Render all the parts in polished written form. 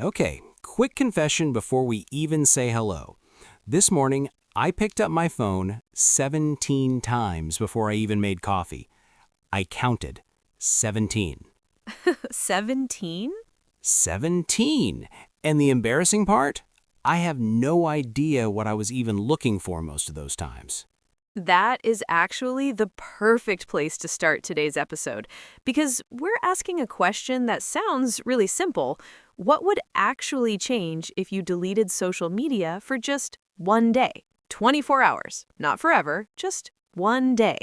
Okay, quick confession before we even say hello. This morning, I picked up my phone 17 times before I even made coffee. I counted 17. 17? 17! And the embarrassing part? I have no idea what I was even looking for most of those times. That is actually the perfect place to start today's episode, because we're asking a question that sounds really simple. What would actually change if you deleted social media for just one day? 24 hours, not forever, just one day.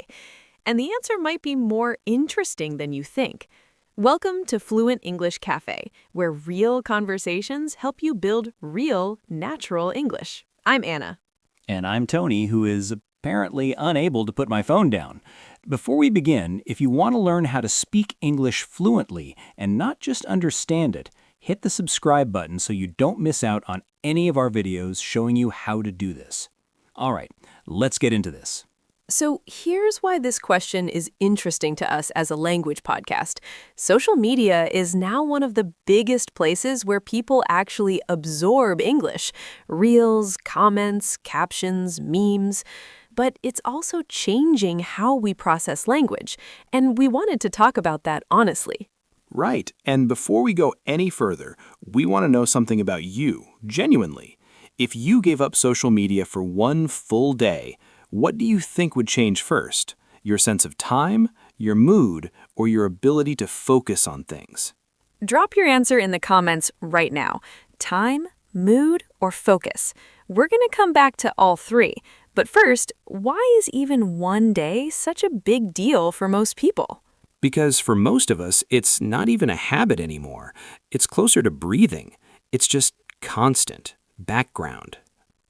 And the answer might be more interesting than you think. Welcome to Fluent English Cafe, where real conversations help you build real, natural English. I'm Anna. And I'm Tony, who is apparently unable to put my phone down. Before we begin, if you want to learn how to speak English fluently and not just understand it, hit the subscribe button so you don't miss out on any of our videos showing you how to do this. All right, let's get into this. So here's why this question is interesting to us as a language podcast. Social media is now one of the biggest places where people actually absorb English. Reels, comments, captions, memes. But it's also changing how we process language. And we wanted to talk about that honestly. Right. And before we go any further, we want to know something about you, genuinely. If you gave up social media for one full day, what do you think would change first? Your sense of time, your mood, or your ability to focus on things? Drop your answer in the comments right now. Time, mood, or focus? We're going to come back to all three. But first, why is even one day such a big deal for most people? Because for most of us, it's not even a habit anymore. It's closer to breathing. It's just constant, background.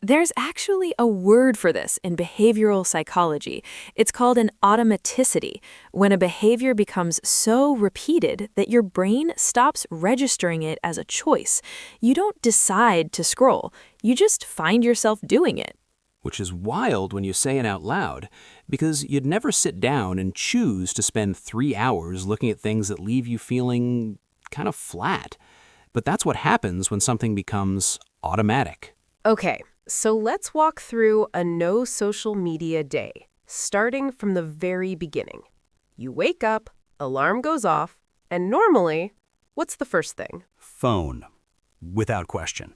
There's actually a word for this in behavioral psychology. It's called an automaticity, when a behavior becomes so repeated that your brain stops registering it as a choice. You don't decide to scroll. You just find yourself doing it. Which is wild when you say it out loud, because you'd never sit down and choose to spend 3 hours looking at things that leave you feeling kind of flat. But that's what happens when something becomes automatic. Okay, so let's walk through a no social media day, starting from the very beginning. You wake up, alarm goes off, and normally, what's the first thing? Phone. Without question.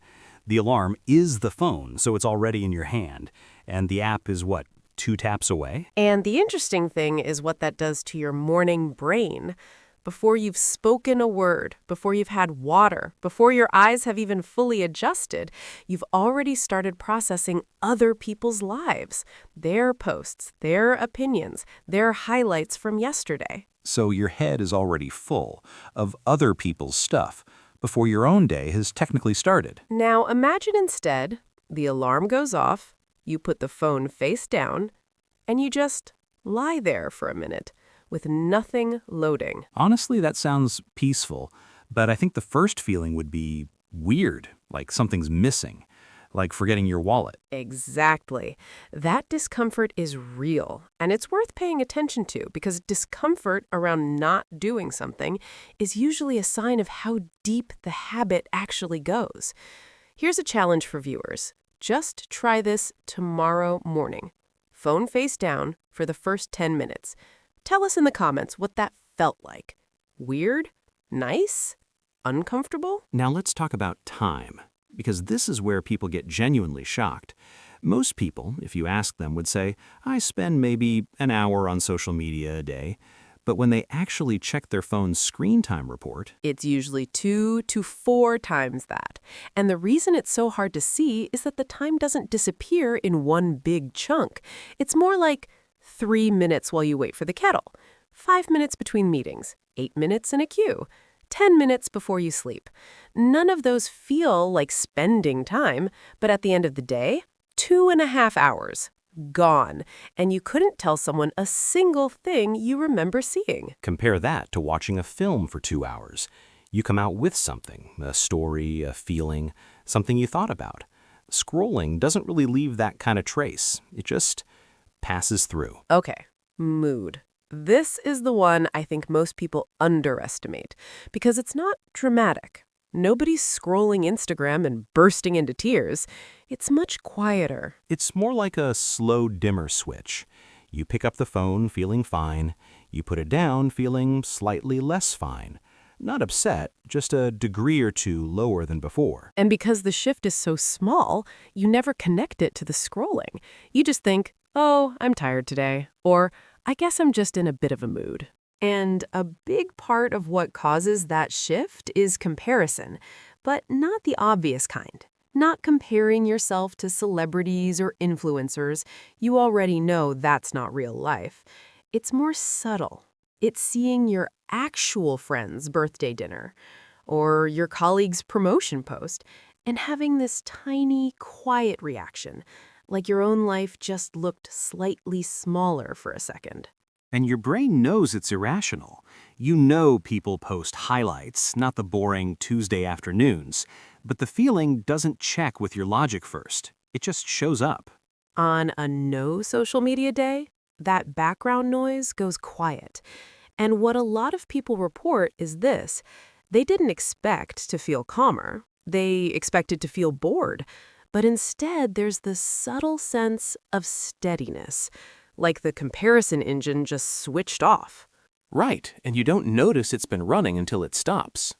The alarm is the phone, so it's already in your hand. And the app is what, 2 taps away? And the interesting thing is what that does to your morning brain. Before you've spoken a word, before you've had water, before your eyes have even fully adjusted, you've already started processing other people's lives, their posts, their opinions, their highlights from yesterday. So your head is already full of other people's stuff before your own day has technically started. Now imagine instead, the alarm goes off, you put the phone face down, and you just lie there for a minute with nothing loading. Honestly, that sounds peaceful, but I think the first feeling would be weird, like something's missing, like forgetting your wallet. Exactly. That discomfort is real, and it's worth paying attention to because discomfort around not doing something is usually a sign of how deep the habit actually goes. Here's a challenge for viewers. Just try this tomorrow morning. Phone face down for the first 10 minutes. Tell us in the comments what that felt like. Weird? Nice? Uncomfortable? Now let's talk about time, because this is where people get genuinely shocked. Most people, if you ask them, would say, I spend maybe an hour on social media a day. But when they actually check their phone's screen time report, it's usually 2 to 4 times that. And the reason it's so hard to see is that the time doesn't disappear in one big chunk. It's more like 3 minutes while you wait for the kettle, 5 minutes between meetings, 8 minutes in a queue, 10 minutes before you sleep. None of those feel like spending time, but at the end of the day, 2.5 hours. Gone. And you couldn't tell someone a single thing you remember seeing. compare that to watching a film for 2 hours. You come out with something, a story, a feeling, something you thought about. Scrolling doesn't really leave that kind of trace. It just passes through. Okay, mood. This is the one I think most people underestimate because it's not dramatic. Nobody's scrolling Instagram and bursting into tears. It's much quieter. It's more like a slow dimmer switch. You pick up the phone feeling fine. You put it down feeling slightly less fine. Not upset, just a degree or two lower than before. And because the shift is so small, you never connect it to the scrolling. You just think, oh, I'm tired today, or I guess I'm just in a bit of a mood. And a big part of what causes that shift is comparison, but not the obvious kind. Not comparing yourself to celebrities or influencers. You already know that's not real life. It's more subtle. It's seeing your actual friend's birthday dinner or your colleague's promotion post and having this tiny, quiet reaction, like your own life just looked slightly smaller for a second. And your brain knows it's irrational. You know people post highlights, not the boring Tuesday afternoons. But the feeling doesn't check with your logic first. It just shows up. On a no social media day, that background noise goes quiet. And what a lot of people report is this. They didn't expect to feel calmer. They expected to feel bored. But instead, there's this subtle sense of steadiness, like the comparison engine just switched off. Right, and you don't notice it's been running until it stops.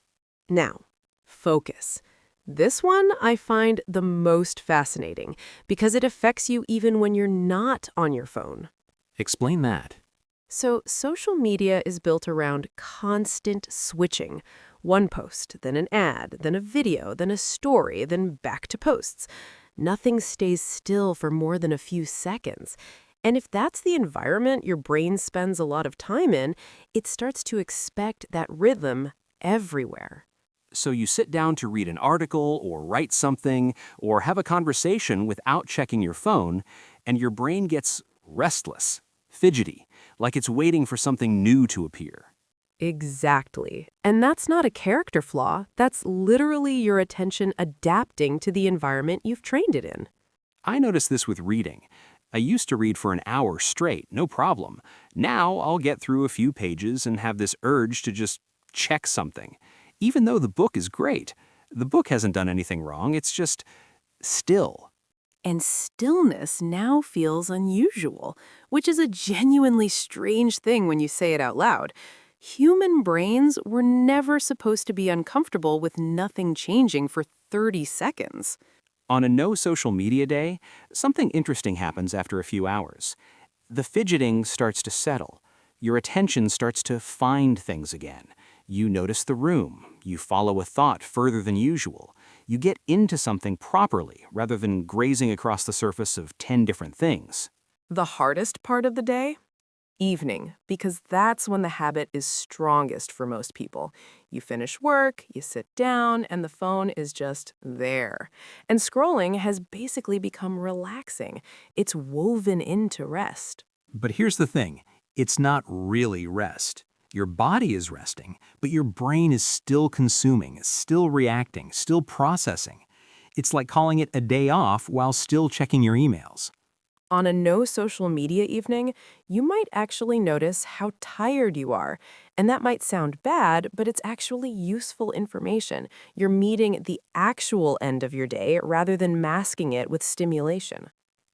Now, focus. This one I find the most fascinating because it affects you even when you're not on your phone. Explain that. So, social media is built around constant switching. One post, then an ad, then a video, then a story, then back to posts. Nothing stays still for more than a few seconds. And if that's the environment your brain spends a lot of time in, it starts to expect that rhythm everywhere. So you sit down to read an article or write something or have a conversation without checking your phone, and your brain gets restless, fidgety, like it's waiting for something new to appear. Exactly. And that's not a character flaw. That's literally your attention adapting to the environment you've trained it in. I notice this with reading. I used to read for an hour straight, no problem. Now I'll get through a few pages and have this urge to just check something. Even though the book is great, the book hasn't done anything wrong, it's just still. And stillness now feels unusual, which is a genuinely strange thing when you say it out loud. Human brains were never supposed to be uncomfortable with nothing changing for 30 seconds. On a no social media day, something interesting happens after a few hours. The fidgeting starts to settle. Your attention starts to find things again. You notice the room. You follow a thought further than usual. You get into something properly rather than grazing across the surface of 10 different things. The hardest part of the day? Evening, because that's when the habit is strongest for most people. You finish work, you sit down, and the phone is just there. And scrolling has basically become relaxing. It's woven into rest. But here's the thing. It's not really rest. Your body is resting, but your brain is still consuming, still reacting, still processing. It's like calling it a day off while still checking your emails. On a no social media evening, you might actually notice how tired you are. And that might sound bad, but it's actually useful information. You're meeting the actual end of your day rather than masking it with stimulation.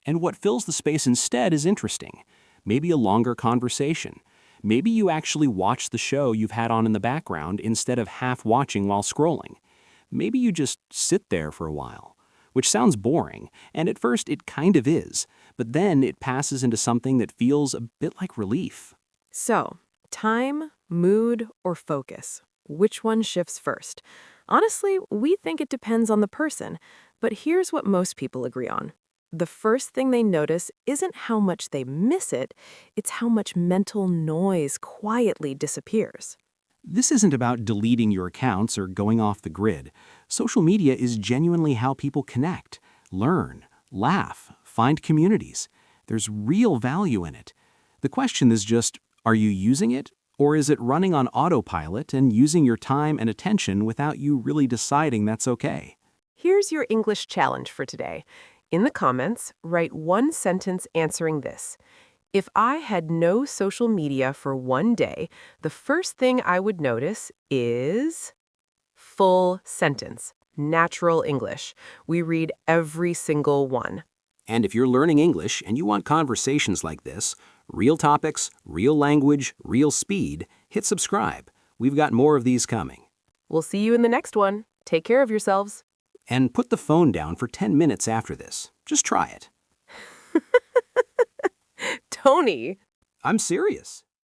And what fills the space instead is interesting. Maybe a longer conversation. Maybe you actually watch the show you've had on in the background instead of half watching while scrolling. Maybe you just sit there for a while, which sounds boring, and at first it kind of is, but then it passes into something that feels a bit like relief. So, time, mood, or focus? Which one shifts first? Honestly, we think it depends on the person, but here's what most people agree on. The first thing they notice isn't how much they miss it, it's how much mental noise quietly disappears. This isn't about deleting your accounts or going off the grid. Social media is genuinely how people connect, learn, laugh, find communities. There's real value in it. The question is just, are you using it? Or is it running on autopilot and using your time and attention without you really deciding that's okay? Here's your English challenge for today. In the comments, write one sentence answering this. If I had no social media for one day, the first thing I would notice is full sentence. Natural English. We read every single one. And if you're learning English and you want conversations like this, real topics, real language, real speed, hit subscribe. We've got more of these coming. We'll see you in the next one. Take care of yourselves. And put the phone down for 10 minutes after this. Just try it. Tony. I'm serious.